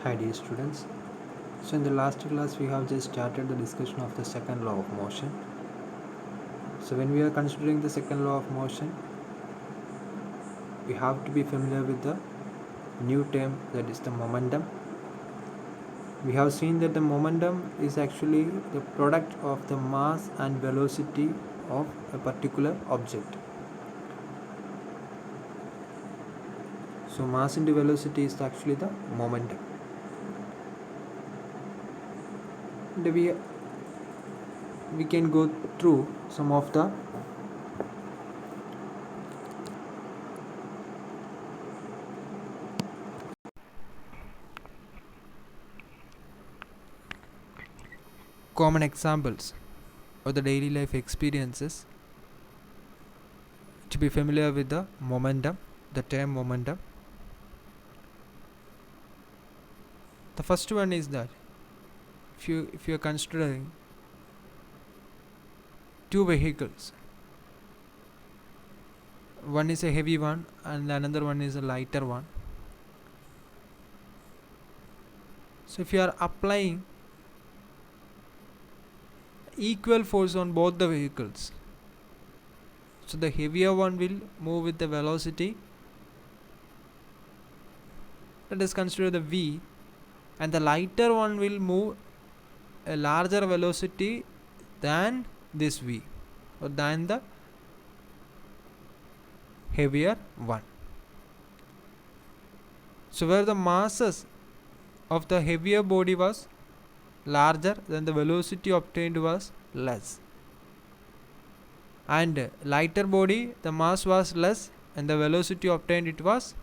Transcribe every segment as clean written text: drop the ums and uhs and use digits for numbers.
Hi dear students. So in the last class we have just started the discussion of the second law of motion. So when we are considering the second law of motion, we have to be familiar with the new term, that is the momentum. We have seen that the momentum is actually the product of the mass and velocity of a particular object. So mass into velocity is actually the momentum. And we can go through some of the common examples of the daily life experiences to be familiar with the momentum, the term momentum. The first one is that if you are considering two vehicles, one is a heavy one and another one is a lighter one. So if you are applying equal force on both the vehicles, so the heavier one will move with the velocity, let us consider the v, and the lighter one will move a larger velocity than this v, or than the heavier one. So where the masses of the heavier body was larger, then the velocity obtained was less, and lighter body, the mass was less and the velocity obtained it was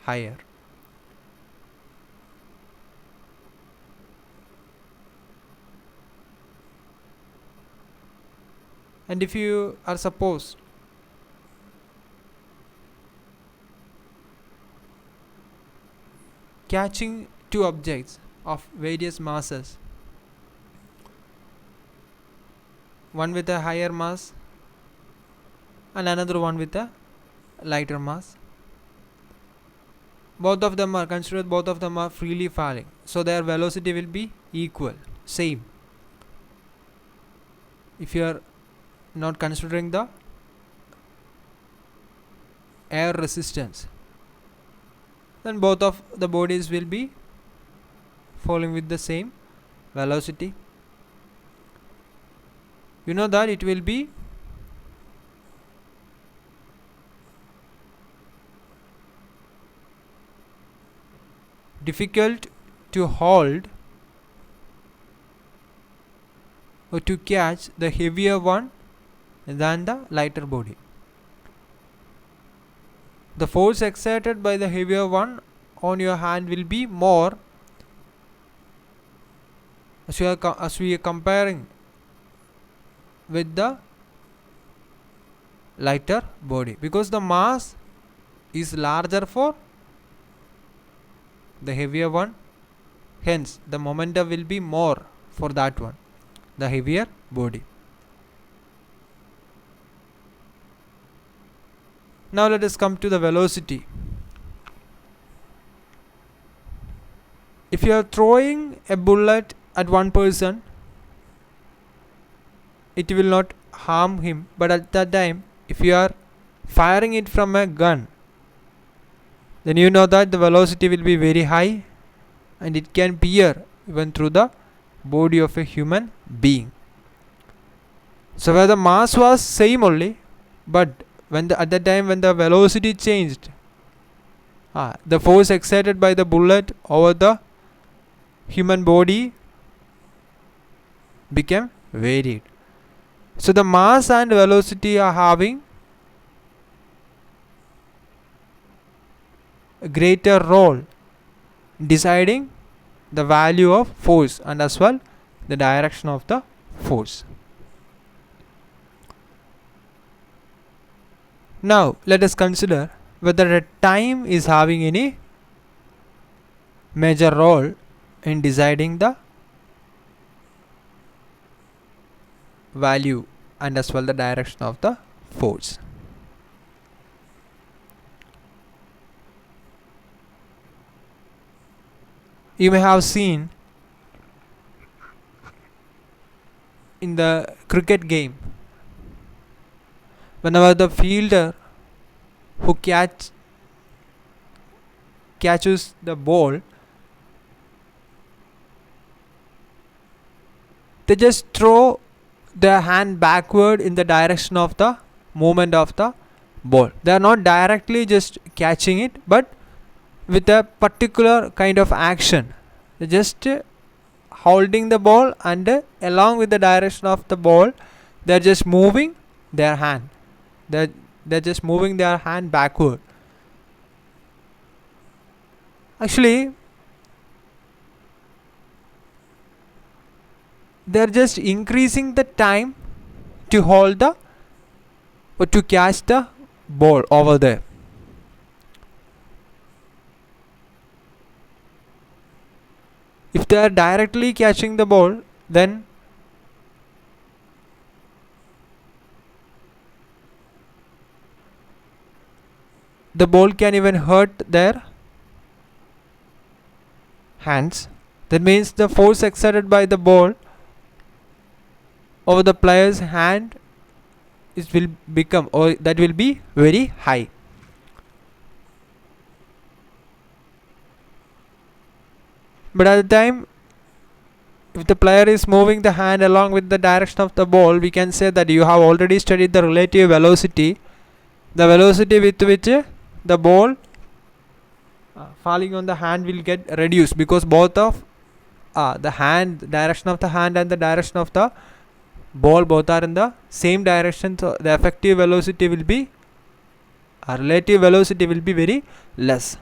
higher. And if you are supposed catching two objects of various masses, one with a higher mass and another one with a lighter mass, both of them are freely falling, so their velocity will be equal, same. If you are not considering the air resistance, then both of the bodies will be falling with the same velocity. You know that it will be difficult to hold or to catch the heavier one than the lighter body. The force exerted by the heavier one on your hand will be more as we are comparing with the lighter body, because the mass is larger for the heavier one, hence the momentum will be more for that one, the heavier body. Now let us come to the velocity. If you are throwing a bullet at one person, it will not harm him, but at that time if you are firing it from a gun, then you know that the velocity will be very high and it can peer even through the body of a human being. So where the mass was same only, but at the time when the velocity changed, the force exerted by the bullet over the human body became varied. So the mass and velocity are having a greater role deciding the value of force and as well the direction of the force. Now let us consider whether time is having any major role in deciding the value and as well the direction of the force. you may have seen in the cricket game, whenever the fielder who catches the ball, they just throw their hand backward in the direction of the movement of the ball. They are not directly just catching it, but with a particular kind of action. They just holding the ball, and along with the direction of the ball, they are just moving their hand. They're just moving their hand backward. Actually, they're just increasing the time to hold the or to catch the ball over there. If they are directly catching the ball, then the ball can even hurt their hands. That means the force exerted by the ball over the player's hand will become, or that will be very high. But at the time, if the player is moving the hand along with the direction of the ball, we can say that you have already studied the relative velocity, the velocity with which the ball falling on the hand will get reduced, because both of the direction of the hand and the direction of the ball both are in the same direction, so the effective velocity will be, relative velocity will be very less.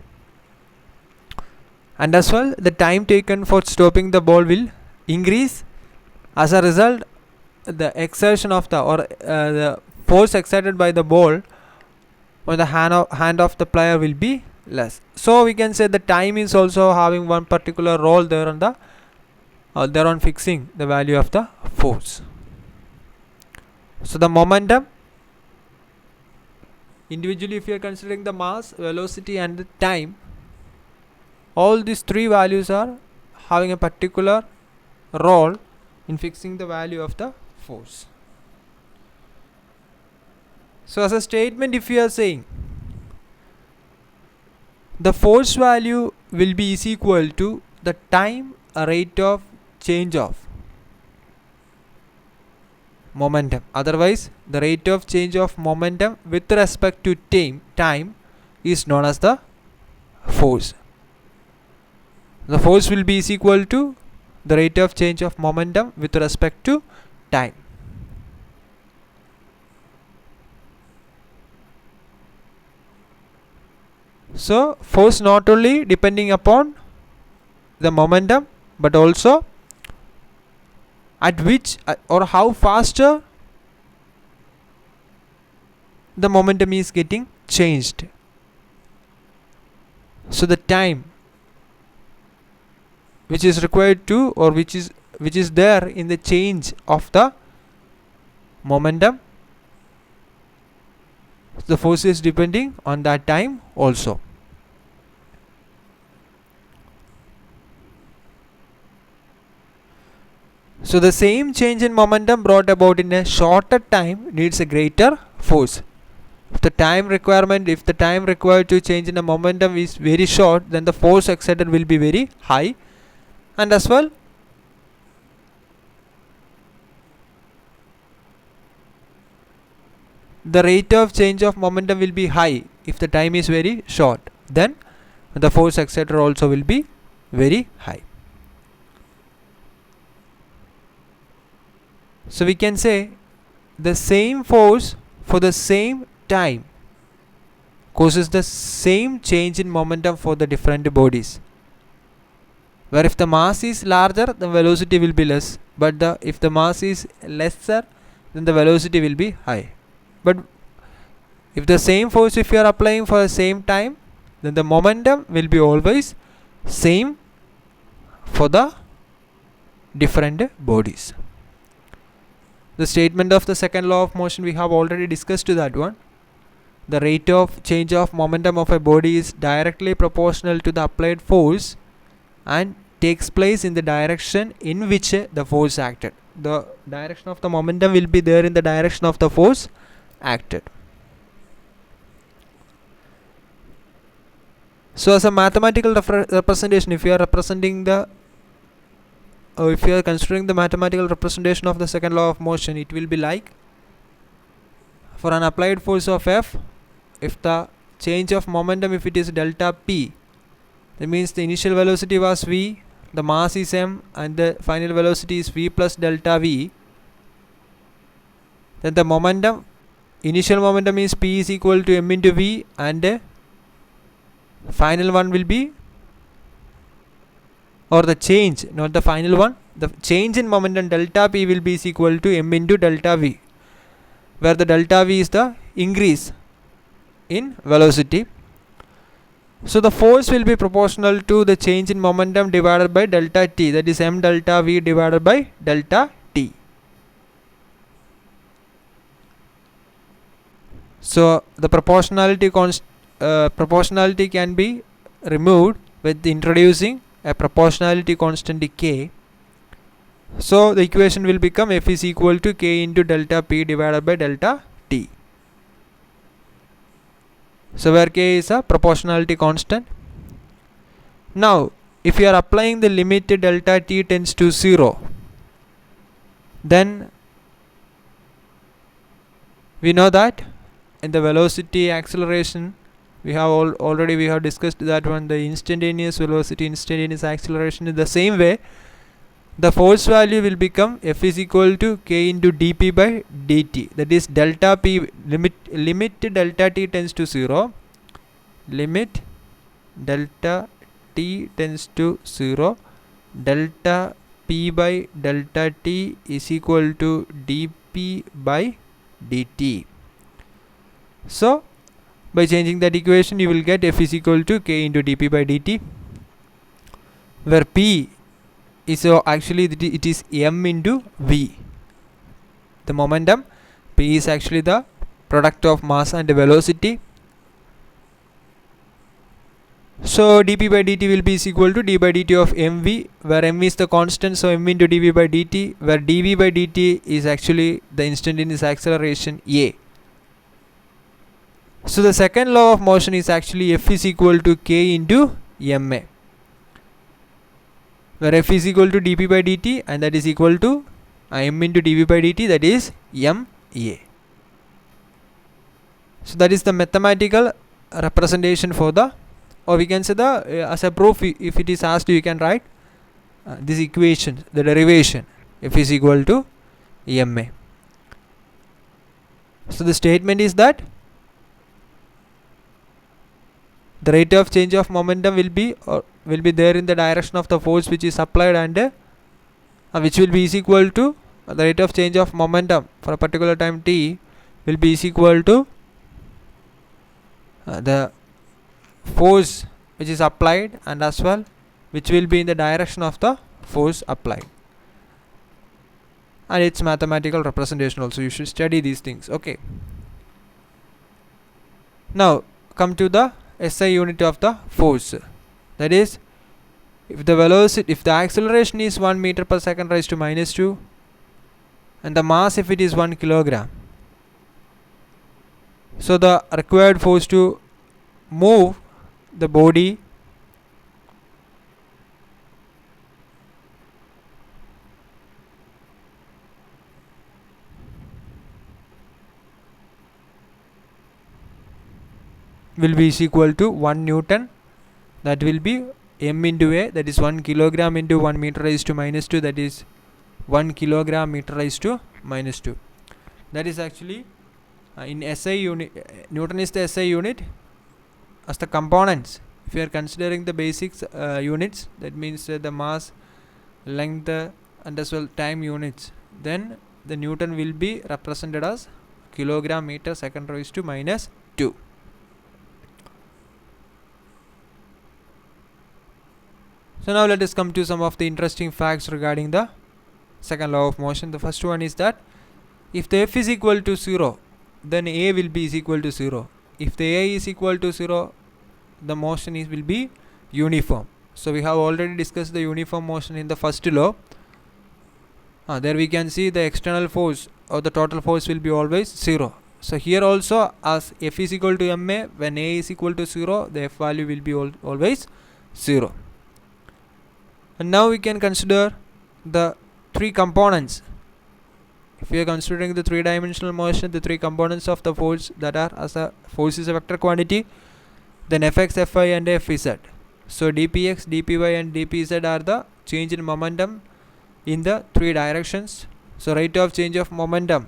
And as well, the time taken for stopping the ball will increase. As a result, the exertion of the force exerted by the ball on the hand of the player will be less. So we can say the time is also having one particular role there on the there on fixing the value of the force. So the momentum, individually, if you are considering the mass, velocity and the time, all these three values are having a particular role in fixing the value of the force. So as a statement, if you are saying the force value will be is equal to the time rate of change of momentum, otherwise the rate of change of momentum with respect to time is known as the force. The force will be is equal to the rate of change of momentum with respect to time. So force not only depending upon the momentum, but also at which or how faster the momentum is getting changed. So the time which is required to, or which is there in the change of the momentum, the force is depending on that time also. So the same change in momentum brought about in a shorter time needs a greater force. If the time required to change in a momentum is very short, then the force exerted will be very high. And as well, the rate of change of momentum will be high if the time is very short. Then the force exerted also will be very high. So we can say the same force for the same time causes the same change in momentum for the different bodies. Where if the mass is larger, the velocity will be less, but if the mass is lesser, then the velocity will be high. But if the same force, if you are applying for the same time, then the momentum will be always same for the different bodies. The statement of the second law of motion, we have already discussed that one. The rate of change of momentum of a body is directly proportional to the applied force, and takes place in the direction in which the force acted. The direction of the momentum will be there in the direction of the force acted. So as a mathematical representation, if you are representing the if you are considering the mathematical representation of the second law of motion, it will be like, for an applied force of F, if the change of momentum, if it is delta P, that means the initial velocity was V, the mass is m, and the final velocity is v plus delta v, then the momentum, initial momentum is p is equal to m into v, and final one will be, or the change, not the final one, the change in momentum delta p will be is equal to m into delta v, where the delta v is the increase in velocity. So the force will be proportional to the change in momentum divided by delta t, that is m delta v divided by delta t. So the proportionality can be removed with introducing a proportionality constant k. So the equation will become F is equal to k into delta p divided by delta t. So where k is a proportionality constant. Now if you are applying the limit delta t tends to 0, then we know that in the velocity acceleration, we have already we have discussed that one, the instantaneous velocity, instantaneous acceleration. In the same way, the force value will become F is equal to k into dp by dt, that is delta p, limit delta t tends to 0, limit delta t tends to 0, delta p by delta t is equal to dp by dt. So by changing that equation, you will get F is equal to k into dp by dt, where p is actually it is m into v. The momentum p is actually the product of mass and velocity. So dp by dt will be is equal to d by dt of mv, where m is the constant, so m into dv by dt, where dv by dt is actually the instantaneous acceleration a. So the second law of motion is actually F is equal to k into ma, where F is equal to dp by dt, and that is equal to m into dv by dt, that is ma. So that is the mathematical representation for the, or we can say the as a proof, if it is asked, you can write this equation, the derivation F is equal to ma. So the statement is that the rate of change of momentum will be there in the direction of the force which is applied, and which will be is equal to the rate of change of momentum for a particular time t will be is equal to the force which is applied, and as well which will be in the direction of the force applied, and its mathematical representation also. You should study these things. Okay, now come to the SI unit of the force, that is, if the velocity, if the acceleration is 1 meter per second raised to minus 2, and the mass if it is 1 kilogram, so the required force to move the body will be is equal to 1 Newton, that will be m into a, that is 1 kilogram into 1 meter raised to minus 2, that is 1 kilogram meter raised to minus 2. That is actually in SI unit, Newton is the SI unit. As the components, if you are considering the basics units, that means the mass, length, and as well time units, then the Newton will be represented as kilogram meter second raised to minus 2. So now let us come to some of the interesting facts regarding the second law of motion. The first one is that if the F is equal to 0, then A will be is equal to 0. If the A is equal to 0, the motion will be uniform. So we have already discussed the uniform motion in the first law. There we can see the external force or the total force will be always 0. So here also, as F is equal to ma, when A is equal to 0, the F value will be always 0. And now we can consider the three components. If we are considering the three-dimensional motion, the three components of the force that are, as a force is a vector quantity, then Fx, Fy and Fz. So dpx, dpy and dpz are the change in momentum in the three directions. So rate of change of momentum,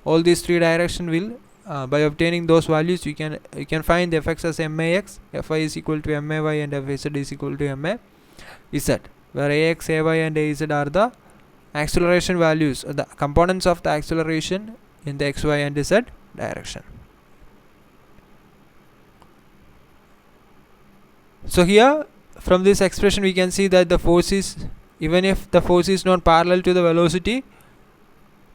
all these three directions will, by obtaining those values, you can find the Fx as max, Fy is equal to may and Fz is equal to maz, where ax, ay and az are the acceleration values, the components of the acceleration in the xy and z direction. So here from this expression we can see that the force is, even if the force is not parallel to the velocity,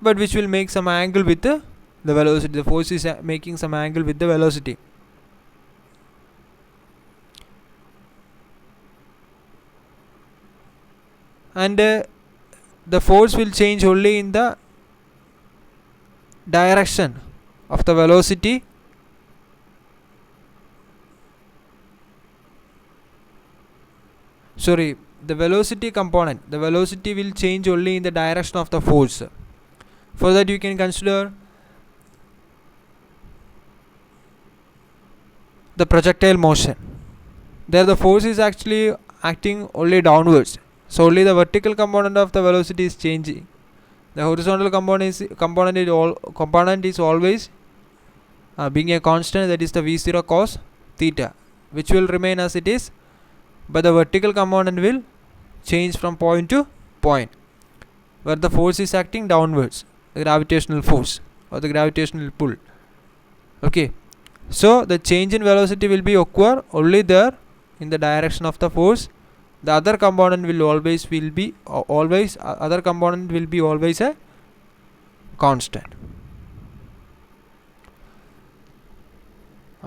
but which will make some angle with the velocity. The force is making some angle with the velocity. And the force will change only in the direction of the velocity. Sorry, the velocity component. The velocity will change only in the direction of the force. For that you can consider the projectile motion. There the force is actually acting only downwards. So only the vertical component of the velocity is changing. The horizontal component is always being a constant, that is the v0 cos theta, which will remain as it is, but the vertical component will change from point to point, where the force is acting downwards, the gravitational force or the gravitational pull. Okay, so the change in velocity will be occur only there in the direction of the force. The other component will always be always a constant.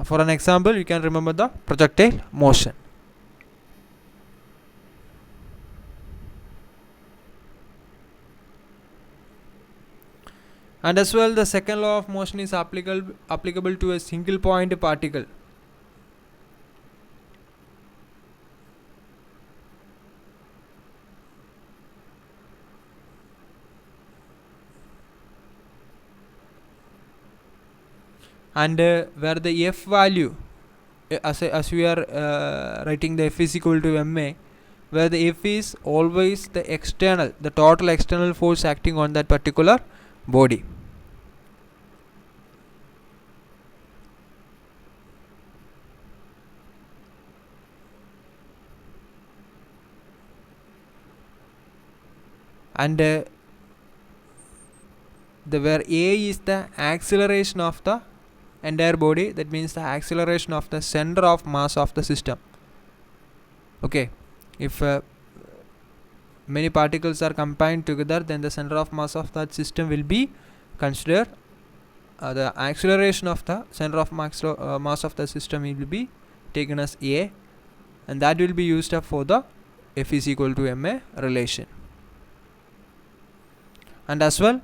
For an example, you can remember the projectile motion. And as well, the second law of motion is applicable to a single point particle. And where the F value, as we are writing the F is equal to ma, where the F is always the total external force acting on that particular body. And where A is the acceleration of the entire body, that means the acceleration of the center of mass of the system. Okay, if many particles are combined together, then the center of mass of that system will be considered, the acceleration of the center of mass of the system will be taken as A, and that will be used up for the F is equal to ma relation. And as well,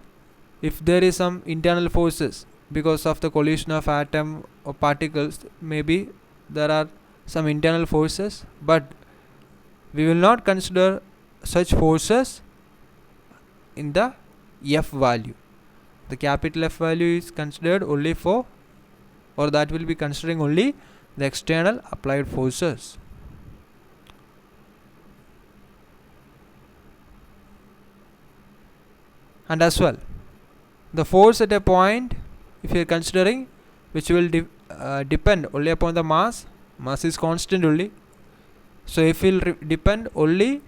if there is some internal forces because of the collision of atom or particles, maybe there are some internal forces, but we will not consider such forces in the F value. The capital F value is considered only for, or that will be considering only the external applied forces. And as well, the force at a point, if you are considering, which will depend only upon the mass is constant only, so if it will depend only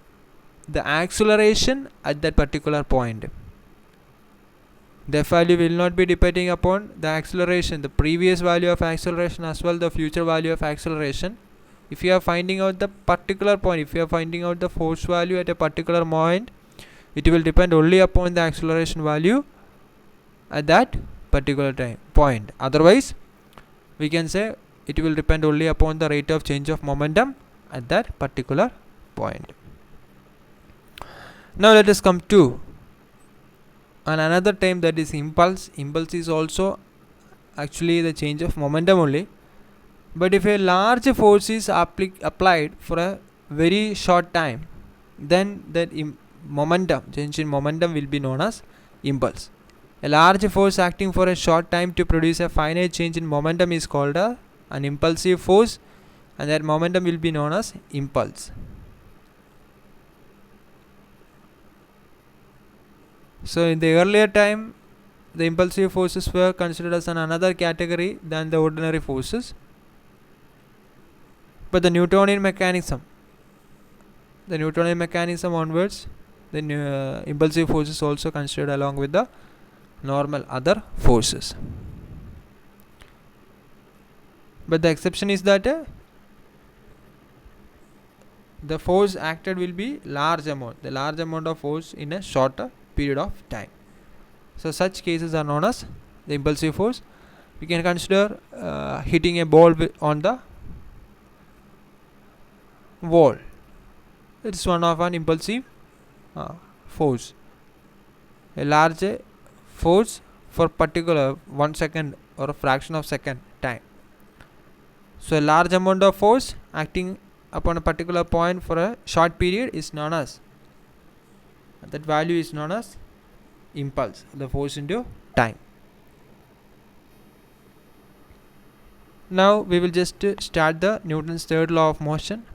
the acceleration at that particular point. The F value will not be depending upon the acceleration, the previous value of acceleration as well the future value of acceleration. If you are finding out the particular point, if you are finding out the force value at a particular point, it will depend only upon the acceleration value at that particular point. Otherwise, we can say it will depend only upon the rate of change of momentum at that particular point. Now let us come to another term, that is impulse. Impulse is also actually the change of momentum only, but if a large force is applied for a very short time, then that momentum, change in momentum, will be known as impulse. A large force acting for a short time to produce a finite change in momentum is called an impulsive force, and that momentum will be known as impulse. So in the earlier time, the impulsive forces were considered as another category than the ordinary forces, but the Newtonian mechanism onwards, the impulsive forces also considered along with the normal other forces. But the exception is that the force acted will be the large amount of force in a shorter period of time. So such cases are known as the impulsive force. We can consider hitting a ball on the wall. It is one of an impulsive force. A large force for particular 1 second or a fraction of second time. So a large amount of force acting upon a particular point for a short period is known as, that value is known as impulse, the force into time. Now we will just start the Newton's third law of motion.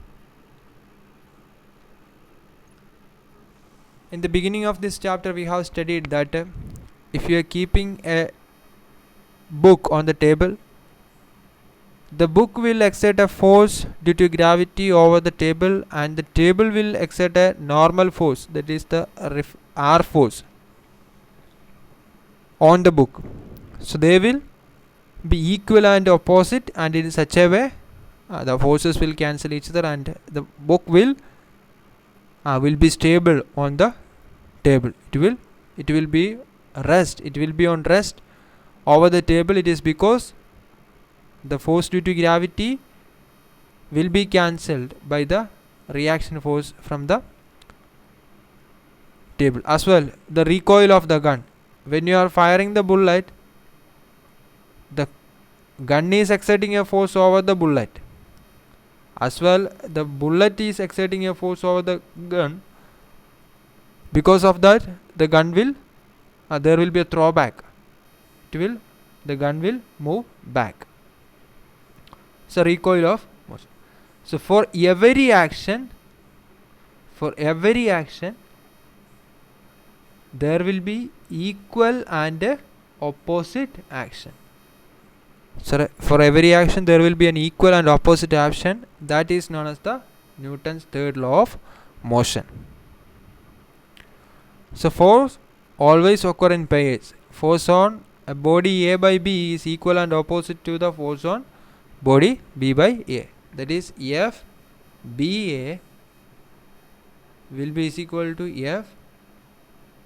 In the beginning of this chapter, we have studied that if you are keeping a book on the table, the book will exert a force due to gravity over the table, and the table will exert a normal force, that is the R force, on the book. So they will be equal and opposite, and in such a way the forces will cancel each other, and the book will be stable on the table. It will be on rest over the table. It is because the force due to gravity will be cancelled by the reaction force from the table. As well, the recoil of the gun, when you are firing the bullet, the gun is exerting a force over the bullet. As well, the bullet is exerting a force over the gun. Because of that, the gun will there will be a throwback. The gun will move back. So recoil of motion. So for every action, there will be equal and opposite action. So for every action there will be an equal and opposite action. That is known as the Newton's third law of motion. So force always occur in pairs. Force on a body A by B is equal and opposite to the force on body B by A. That is, F B A will be is equal to F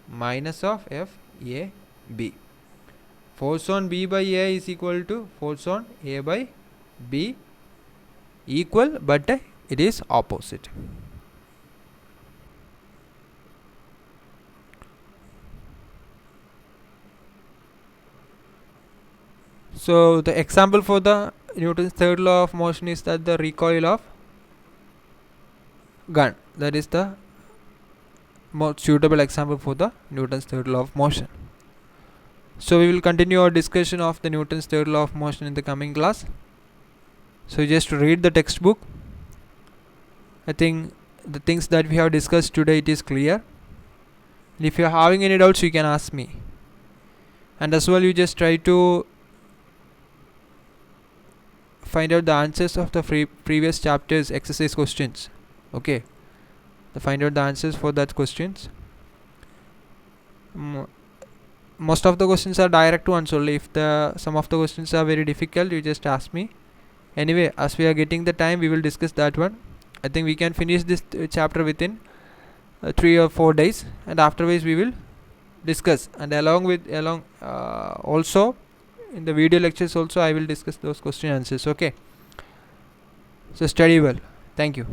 minus of F A B. Force on B by A is equal to force on A by B. Equal, but it is opposite. So the example for the Newton's third law of motion is that the recoil of gun. That is the most suitable example for the Newton's third law of motion. So we will continue our discussion of the Newton's third law of motion in the coming class. So just read the textbook. I think the things that we have discussed today, it is clear. If you are having any doubts, you can ask me. And as well, you just try to find out the answers of the previous chapters exercise questions. Okay, find out the answers for that questions. Most of the questions are direct ones only. If some of the questions are very difficult, you just ask me. Anyway, as we are getting the time, we will discuss that one. I think we can finish this chapter within 3 or 4 days, and afterwards we will discuss, and also in the video lectures also I will discuss those question answers. Okay, so study well. Thank you.